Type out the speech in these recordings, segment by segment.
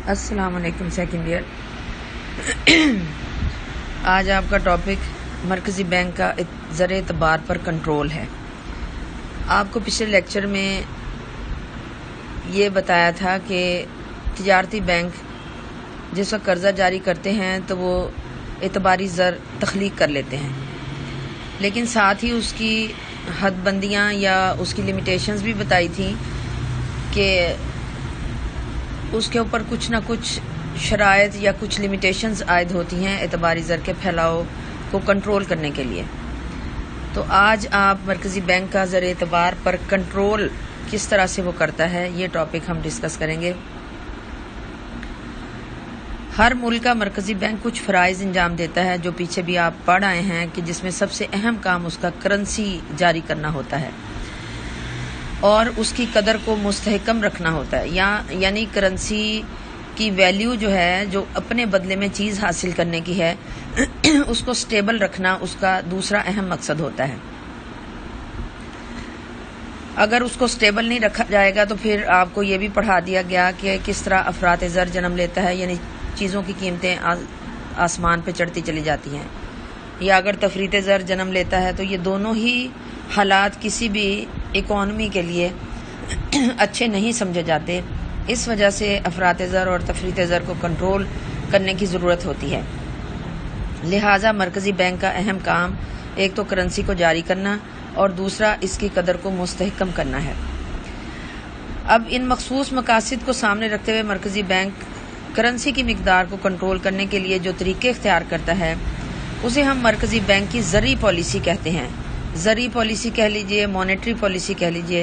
السلام علیکم second year. آج آپ کا ٹاپک مرکزی بینک کا زر اعتبار پر کنٹرول ہے۔ آپ کو پچھلے لیکچر میں یہ بتایا تھا کہ تجارتی بینک جس وقت قرضہ جاری کرتے ہیں تو وہ اعتباری زر تخلیق کر لیتے ہیں، لیکن ساتھ ہی اس کی حد بندیاں یا اس کی لمیٹیشنز بھی بتائی تھیں کہ اس کے اوپر کچھ نہ کچھ شرائط یا کچھ لمیٹیشنز عائد ہوتی ہیں اعتباری زر کے پھیلاؤ کو کنٹرول کرنے کے لیے۔ تو آج آپ مرکزی بینک کا زر اعتبار پر کنٹرول کس طرح سے وہ کرتا ہے، یہ ٹاپک ہم ڈسکس کریں گے۔ ہر ملک کا مرکزی بینک کچھ فرائض انجام دیتا ہے جو پیچھے بھی آپ پڑھ آئے ہیں کہ جس میں سب سے اہم کام اس کا کرنسی جاری کرنا ہوتا ہے اور اس کی قدر کو مستحکم رکھنا ہوتا ہے، یعنی کرنسی کی ویلیو جو ہے، جو اپنے بدلے میں چیز حاصل کرنے کی ہے، اس کو سٹیبل رکھنا اس کا دوسرا اہم مقصد ہوتا ہے۔ اگر اس کو سٹیبل نہیں رکھا جائے گا تو پھر آپ کو یہ بھی پڑھا دیا گیا کہ کس طرح افراط زر جنم لیتا ہے، یعنی چیزوں کی قیمتیں آسمان پہ چڑھتی چلی جاتی ہیں، یا اگر تفریط زر جنم لیتا ہے تو یہ دونوں ہی حالات کسی بھی اکانومی کے لیے اچھے نہیں سمجھے جاتے۔ اس وجہ سے افراط زر اور تفریط زر کو کنٹرول کرنے کی ضرورت ہوتی ہے۔ لہٰذا مرکزی بینک کا اہم کام ایک تو کرنسی کو جاری کرنا اور دوسرا اس کی قدر کو مستحکم کرنا ہے۔ اب ان مخصوص مقاصد کو سامنے رکھتے ہوئے مرکزی بینک کرنسی کی مقدار کو کنٹرول کرنے کے لیے جو طریقے اختیار کرتا ہے اسے ہم مرکزی بینک کی زرعی پالیسی کہتے ہیں۔ زرعی پالیسی کہہ لیجئے، مانیٹری پالیسی کہہ لیجئے۔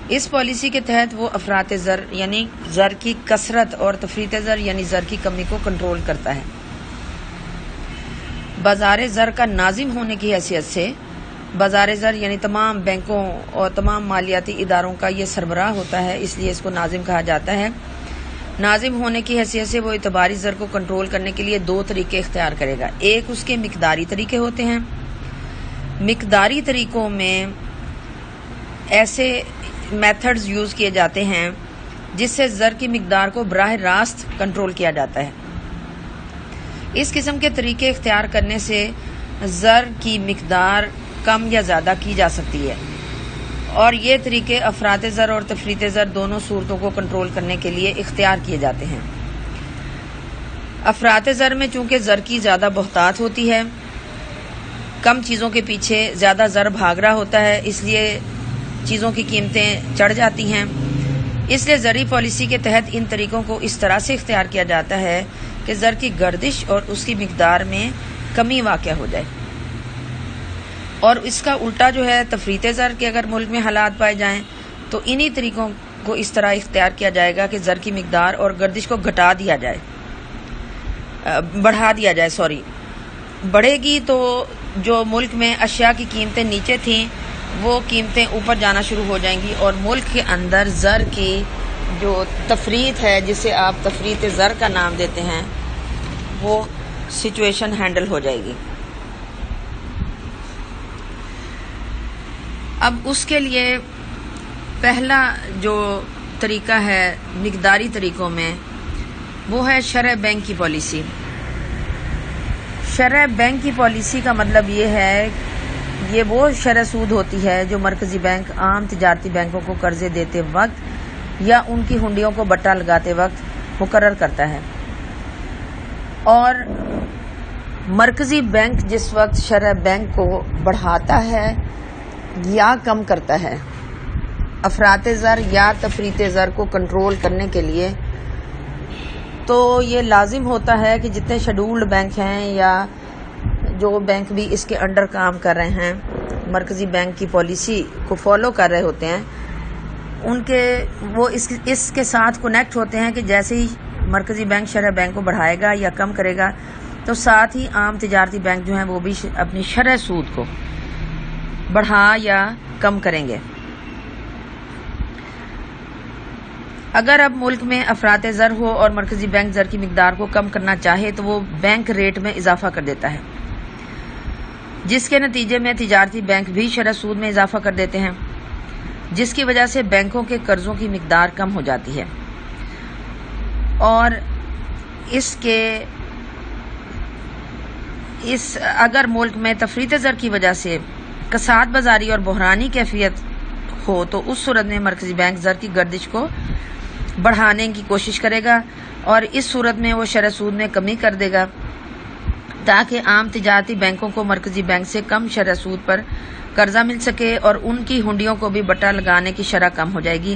اس پالیسی کے تحت وہ افراط زر یعنی زر کی کثرت اور تفریط زر یعنی زر کی کمی کو کنٹرول کرتا ہے۔ بازار زر کا ناظم ہونے کی حیثیت سے بازار زر یعنی تمام بینکوں اور تمام مالیاتی اداروں کا یہ سربراہ ہوتا ہے، اس لیے اس کو ناظم کہا جاتا ہے۔ ناظم ہونے کی حیثیت سے وہ اعتباری زر کو کنٹرول کرنے کے لیے دو طریقے اختیار کرے گا۔ ایک اس کے مقداری طریقے ہوتے ہیں۔ مقداری طریقوں میں ایسے میتھڈز یوز کیے جاتے ہیں جس سے زر کی مقدار کو براہ راست کنٹرول کیا جاتا ہے۔ اس قسم کے طریقے اختیار کرنے سے زر کی مقدار کم یا زیادہ کی جا سکتی ہے، اور یہ طریقے افراط زر اور تفریط زر دونوں صورتوں کو کنٹرول کرنے کے لیے اختیار کیے جاتے ہیں۔ افراط زر میں چونکہ زر کی زیادہ بہتات ہوتی ہے، کم چیزوں کے پیچھے زیادہ زر بھاگ رہا ہوتا ہے، اس لیے چیزوں کی قیمتیں چڑھ جاتی ہیں۔ اس لیے زرعی پالیسی کے تحت ان طریقوں کو اس طرح سے اختیار کیا جاتا ہے کہ زر کی گردش اور اس کی مقدار میں کمی واقع ہو جائے، اور اس کا الٹا جو ہے تفریط زر کے اگر ملک میں حالات پائے جائیں تو انہی طریقوں کو اس طرح اختیار کیا جائے گا کہ زر کی مقدار اور گردش کو بڑھا دیا جائے بڑھے گی تو جو ملک میں اشیاء کی قیمتیں نیچے تھیں وہ قیمتیں اوپر جانا شروع ہو جائیں گی، اور ملک کے اندر زر کی جو تفریط ہے جسے آپ تفریط زر کا نام دیتے ہیں وہ سچویشن ہینڈل ہو جائے گی۔ اب اس کے لیے پہلا جو طریقہ ہے مقداری طریقوں میں وہ ہے شرح بینک کی پالیسی۔ شرح بینک کی پالیسی کا مطلب یہ ہے، یہ وہ شرح سود ہوتی ہے جو مرکزی بینک عام تجارتی بینکوں کو قرضے دیتے وقت یا ان کی ہنڈیوں کو بٹا لگاتے وقت مقرر کرتا ہے، اور مرکزی بینک جس وقت شرح بینک کو بڑھاتا ہے یا کم کرتا ہے افراط زر یا تفریط زر کو کنٹرول کرنے کے لیے، تو یہ لازم ہوتا ہے کہ جتنے شیڈولڈ بینک ہیں یا جو بینک بھی اس کے انڈر کام کر رہے ہیں، مرکزی بینک کی پالیسی کو فالو کر رہے ہوتے ہیں، وہ اس کے ساتھ کنیکٹ ہوتے ہیں کہ جیسے ہی مرکزی بینک شرح بینک کو بڑھائے گا یا کم کرے گا تو ساتھ ہی عام تجارتی بینک جو ہیں وہ بھی اپنی شرح سود کو بڑھا یا کم کریں گے۔ اگر اب ملک میں افراط زر ہو اور مرکزی بینک زر کی مقدار کو کم کرنا چاہے تو وہ بینک ریٹ میں اضافہ کر دیتا ہے، جس کے نتیجے میں تجارتی بینک بھی شرح سود میں اضافہ کر دیتے ہیں، جس کی وجہ سے بینکوں کے قرضوں کی مقدار کم ہو جاتی ہے۔ اور اگر ملک میں تفریط زر کی وجہ سے کساد بازاری اور بحرانی کیفیت ہو تو اس صورت میں مرکزی بینک زر کی گردش کو بڑھانے کی کوشش کرے گا، اور اس صورت میں وہ شرح سود میں کمی کر دے گا تاکہ عام تجارتی بینکوں کو مرکزی بینک سے کم شرح سود پر قرضہ مل سکے اور ان کی ہنڈیوں کو بھی بٹا لگانے کی شرح کم ہو جائے گی،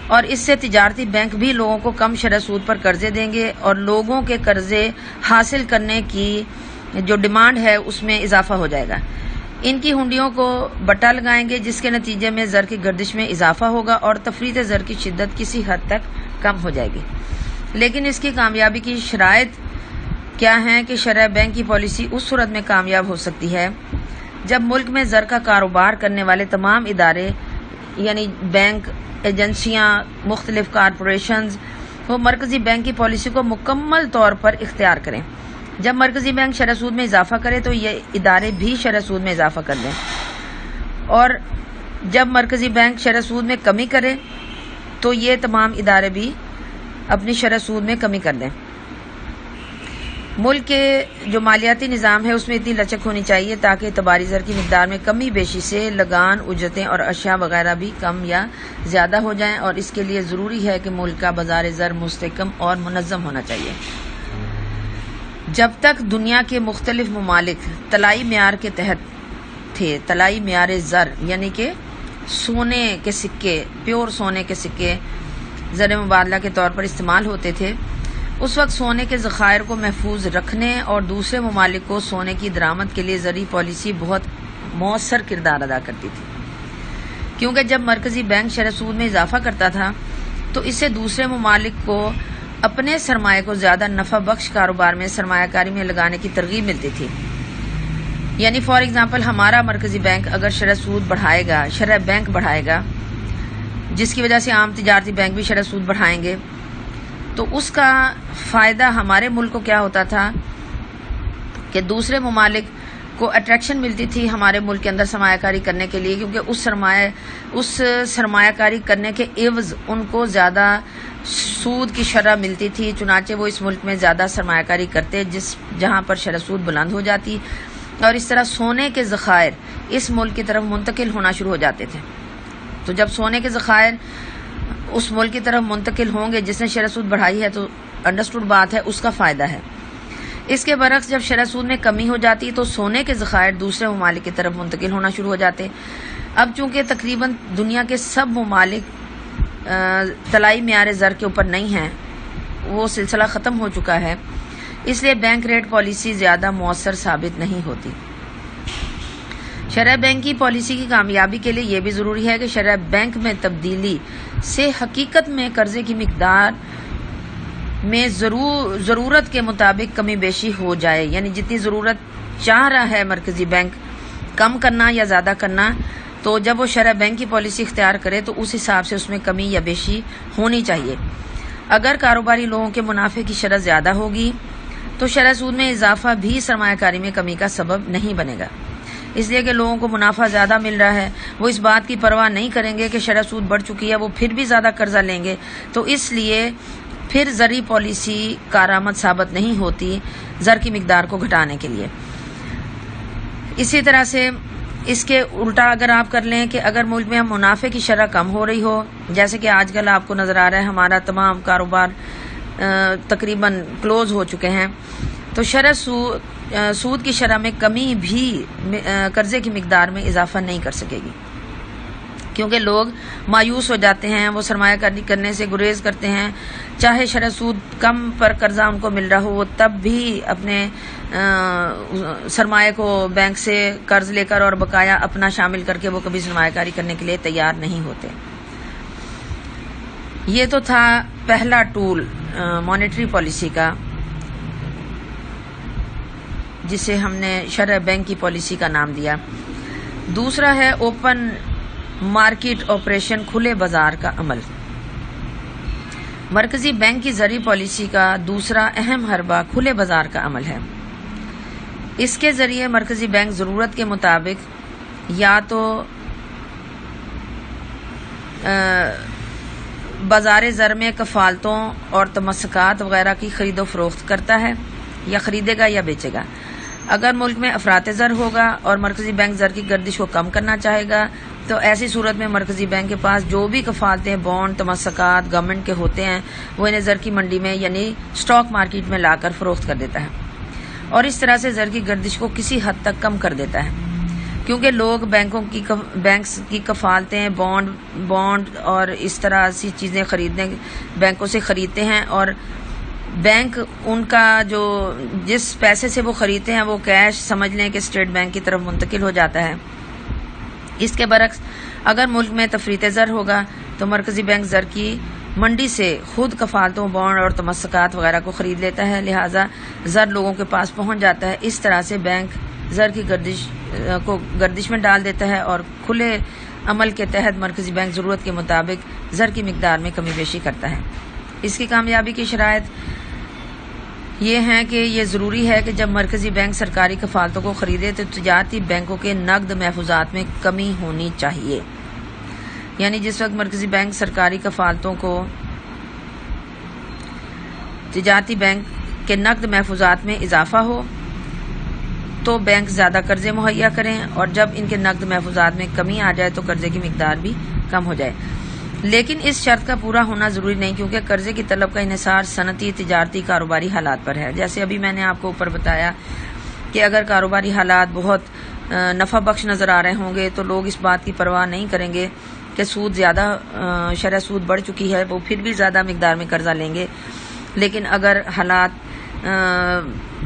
اور اس سے تجارتی بینک بھی لوگوں کو کم شرح سود پر قرضے دیں گے اور لوگوں کے قرضے حاصل کرنے کی جو ڈیمانڈ ہے اس میں اضافہ ہو جائے گا۔ ان کی ہنڈیوں کو بٹا لگائیں گے جس کے نتیجے میں زر کی گردش میں اضافہ ہوگا اور تفریط زر کی شدت کسی حد تک کم ہو جائے گی۔ لیکن اس کی کامیابی کی شرائط کیا ہیں کہ شرح بینک کی پالیسی اس صورت میں کامیاب ہو سکتی ہے جب ملک میں زر کا کاروبار کرنے والے تمام ادارے یعنی بینک، ایجنسیاں، مختلف کارپوریشنز وہ مرکزی بینک کی پالیسی کو مکمل طور پر اختیار کریں۔ جب مرکزی بینک شرح سود میں اضافہ کرے تو یہ ادارے بھی شرح سود میں اضافہ کر دیں، اور جب مرکزی بینک شرح سود میں کمی کرے تو یہ تمام ادارے بھی اپنی شرح سود میں کمی کر دیں۔ ملک کے جو مالیاتی نظام ہے اس میں اتنی لچک ہونی چاہیے تاکہ اعتباری زر کی مقدار میں کمی بیشی سے لگان، اجرتیں اور اشیاء وغیرہ بھی کم یا زیادہ ہو جائیں، اور اس کے لیے ضروری ہے کہ ملک کا بازار زر مستحکم اور منظم ہونا چاہیے۔ جب تک دنیا کے مختلف ممالک طلائی معیار کے تحت تھے، طلائی معیار زر یعنی کہ سونے کے سکے، پیور سونے کے سکے زر مبادلہ کے طور پر استعمال ہوتے تھے، اس وقت سونے کے ذخائر کو محفوظ رکھنے اور دوسرے ممالک کو سونے کی درآمد کے لیے زرعی پالیسی بہت مؤثر کردار ادا کرتی تھی، کیونکہ جب مرکزی بینک شرح سود میں اضافہ کرتا تھا تو اس سے دوسرے ممالک کو اپنے سرمایہ کو زیادہ نفع بخش کاروبار میں سرمایہ کاری میں لگانے کی ترغیب ملتی تھی۔ یعنی فار ایگزامپل ہمارا مرکزی بینک اگر شرح سود بڑھائے گا، شرح بینک بڑھائے گا، جس کی وجہ سے عام تجارتی بینک بھی شرح سود بڑھائیں گے، تو اس کا فائدہ ہمارے ملک کو کیا ہوتا تھا کہ دوسرے ممالک کو اٹریکشن ملتی تھی ہمارے ملک کے اندر سرمایہ کاری کرنے کے لیے، کیونکہ اس سرمایہ کاری کرنے کے عوض ان کو زیادہ سود کی شرح ملتی تھی، چنانچہ وہ اس ملک میں زیادہ سرمایہ کاری کرتے جہاں پر شرح سود بلند ہو جاتی، اور اس طرح سونے کے ذخائر اس ملک کی طرف منتقل ہونا شروع ہو جاتے تھے۔ تو جب سونے کے ذخائر اس ملک کی طرف منتقل ہوں گے جس نے شرح سود بڑھائی ہے تو انڈرسٹوڈ بات ہے، اس کا فائدہ ہے۔ اس کے برعکس جب شرح سود میں کمی ہو جاتی تو سونے کے ذخائر دوسرے ممالک کی طرف منتقل ہونا شروع ہو جاتے۔ اب چونکہ تقریباً دنیا کے سب ممالک طلائی معیار زر کے اوپر نہیں ہیں، وہ سلسلہ ختم ہو چکا ہے، اس لیے بینک ریٹ پالیسی زیادہ مؤثر ثابت نہیں ہوتی۔ شرح بینک کی پالیسی کی کامیابی کے لیے یہ بھی ضروری ہے کہ شرح بینک میں تبدیلی سے حقیقت میں قرضے کی مقدار میں ضرورت کے مطابق کمی بیشی ہو جائے، یعنی جتنی ضرورت چاہ رہا ہے مرکزی بینک کم کرنا یا زیادہ کرنا، تو جب وہ شرح بینک کی پالیسی اختیار کرے تو اس حساب سے اس میں کمی یا بیشی ہونی چاہیے۔ اگر کاروباری لوگوں کے منافع کی شرح زیادہ ہوگی تو شرح سود میں اضافہ بھی سرمایہ کاری میں کمی کا سبب نہیں بنے گا، اس لیے کہ لوگوں کو منافع زیادہ مل رہا ہے، وہ اس بات کی پرواہ نہیں کریں گے کہ شرح سود بڑھ چکی ہے، وہ پھر بھی زیادہ قرضہ لیں گے، تو اس لیے پھر زرعی پالیسی کارآمد ثابت نہیں ہوتی زر کی مقدار کو گھٹانے کے لیے۔ اسی طرح سے اس کے الٹا اگر آپ کر لیں کہ اگر ملک میں منافع کی شرح کم ہو رہی ہو، جیسے کہ آج کل آپ کو نظر آ رہا ہے ہمارا تمام کاروبار تقریباً کلوز ہو چکے ہیں، تو شرح سود کی شرح میں کمی بھی قرضے کی مقدار میں اضافہ نہیں کر سکے گی، کیونکہ لوگ مایوس ہو جاتے ہیں، وہ سرمایہ کاری کرنے سے گریز کرتے ہیں، چاہے شرح سود کم پر قرضہ ان کو مل رہا ہو، وہ تب بھی اپنے سرمایہ کو بینک سے قرض لے کر اور بقایا اپنا شامل کر کے وہ کبھی سرمایہ کاری کرنے کے لیے تیار نہیں ہوتے۔ یہ تو تھا پہلا ٹول مانیٹری پالیسی کا، جسے ہم نے شرح بینک کی پالیسی کا نام دیا۔ دوسرا ہے اوپن مارکیٹ آپریشن، کھلے بازار کا عمل۔ مرکزی بینک کی زرعی پالیسی کا دوسرا اہم حربہ کھلے بازار کا عمل ہے۔ اس کے ذریعے مرکزی بینک ضرورت کے مطابق یا تو بازار زر میں کفالتوں اور تمسکات وغیرہ کی خرید و فروخت کرتا ہے یا خریدے گا یا بیچے گا۔ اگر ملک میں افراط زر ہوگا اور مرکزی بینک زر کی گردش کو کم کرنا چاہے گا تو ایسی صورت میں مرکزی بینک کے پاس جو بھی کفالتیں، بانڈ، تمسکات گورنمنٹ کے ہوتے ہیں وہ انہیں زر کی منڈی میں یعنی اسٹاک مارکیٹ میں لا کر فروخت کر دیتا ہے، اور اس طرح سے زر کی گردش کو کسی حد تک کم کر دیتا ہے، کیونکہ لوگ بینکس کی کفالتیں، بانڈ اور اس طرح سی چیزیں بینکوں سے خریدتے ہیں، اور بینک ان کا جس پیسے سے وہ خریدتے ہیں وہ کیش سمجھ لیں کہ اسٹیٹ بینک کی طرف منتقل ہو جاتا ہے۔ اس کے برعکس اگر ملک میں تفریط زر ہوگا تو مرکزی بینک زر کی منڈی سے خود کفالتوں، بانڈ اور تمسکات وغیرہ کو خرید لیتا ہے، لہذا زر لوگوں کے پاس پہنچ جاتا ہے۔ اس طرح سے بینک زر کی گردش میں ڈال دیتا ہے اور کھلے عمل کے تحت مرکزی بینک ضرورت کے مطابق زر کی مقدار میں کمی بیشی کرتا ہے۔ اس کی کامیابی کی شرائط یہ ہیں کہ یہ ضروری ہے کہ جب مرکزی بینک سرکاری کفالتوں کو خریدے تو تجارتی بینکوں کے نقد محفوظات میں کمی ہونی چاہیے، یعنی جس وقت مرکزی بینک سرکاری کفالتوں کو تجارتی بینک کے نقد محفوظات میں اضافہ ہو تو بینک زیادہ قرضے مہیا کریں، اور جب ان کے نقد محفوظات میں کمی آ جائے تو قرضے کی مقدار بھی کم ہو جائے۔ لیکن اس شرط کا پورا ہونا ضروری نہیں، کیونکہ قرضے کی طلب کا انحصار صنعتی، تجارتی، کاروباری حالات پر ہے۔ جیسے ابھی میں نے آپ کو اوپر بتایا کہ اگر کاروباری حالات بہت نفع بخش نظر آ رہے ہوں گے تو لوگ اس بات کی پرواہ نہیں کریں گے کہ سود زیادہ شرح سود بڑھ چکی ہے، وہ پھر بھی زیادہ مقدار میں قرضہ لیں گے۔ لیکن اگر حالات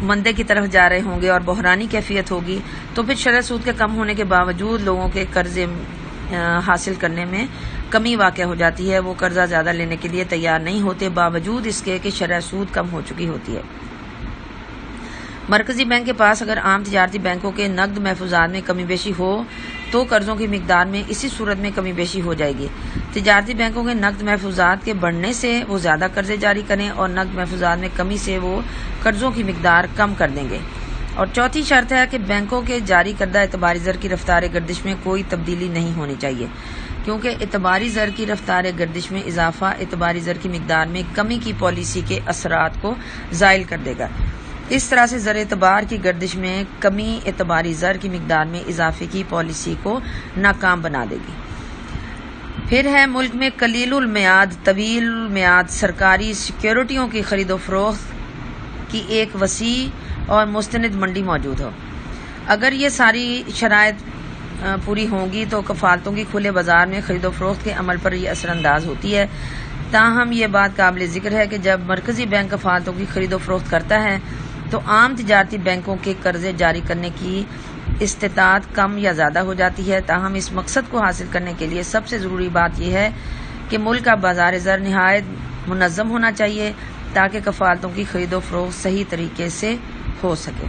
مندے کی طرف جا رہے ہوں گے اور بحرانی کیفیت ہوگی تو پھر شرح سود کے کم ہونے کے باوجود لوگوں کے قرضے حاصل کرنے میں کمی واقع ہو جاتی ہے، وہ قرضہ زیادہ لینے کے لیے تیار نہیں ہوتے باوجود اس کے کہ شرح سود کم ہو چکی ہوتی ہے۔ مرکزی بینک کے پاس اگر عام تجارتی بینکوں کے نقد محفوظات میں کمی بیشی ہو تو قرضوں کی مقدار میں اسی صورت میں کمی بیشی ہو جائے گی۔ تجارتی بینکوں کے نقد محفوظات کے بڑھنے سے وہ زیادہ قرضے جاری کریں اور نقد محفوظات میں کمی سے وہ قرضوں کی مقدار کم کر دیں گے۔ اور چوتھی شرط ہے کہ بینکوں کے جاری کردہ اعتباری زر کی رفتار گردش میں کوئی تبدیلی نہیں ہونی چاہیے، کیونکہ اعتباری زر کی رفتار گردش میں اضافہ اعتباری زر کی مقدار میں کمی کی پالیسی کے اثرات کو زائل کر دے گا۔ اس طرح سے زر اعتبار کی گردش میں کمی اعتباری زر کی مقدار میں اضافے کی پالیسی کو ناکام بنا دے گی۔ پھر ہے ملک میں قلیل المیعاد، طویل المیعاد سرکاری سیکیورٹیوں کی خرید و فروخت کی ایک وسیع اور مستند منڈی موجود ہو۔ اگر یہ ساری شرائط پوری ہوں گی تو کفالتوں کی کھلے بازار میں خرید و فروخت کے عمل پر یہ اثر انداز ہوتی ہے۔ تاہم یہ بات قابل ذکر ہے کہ جب مرکزی بینک کفالتوں کی خرید و فروخت کرتا ہے تو عام تجارتی بینکوں کے قرضے جاری کرنے کی استطاعت کم یا زیادہ ہو جاتی ہے۔ تاہم اس مقصد کو حاصل کرنے کے لیے سب سے ضروری بات یہ ہے کہ ملک کا بازار زر نہایت منظم ہونا چاہیے تاکہ کفالتوں کی خرید و فروخت صحیح طریقے سے ہو سکے۔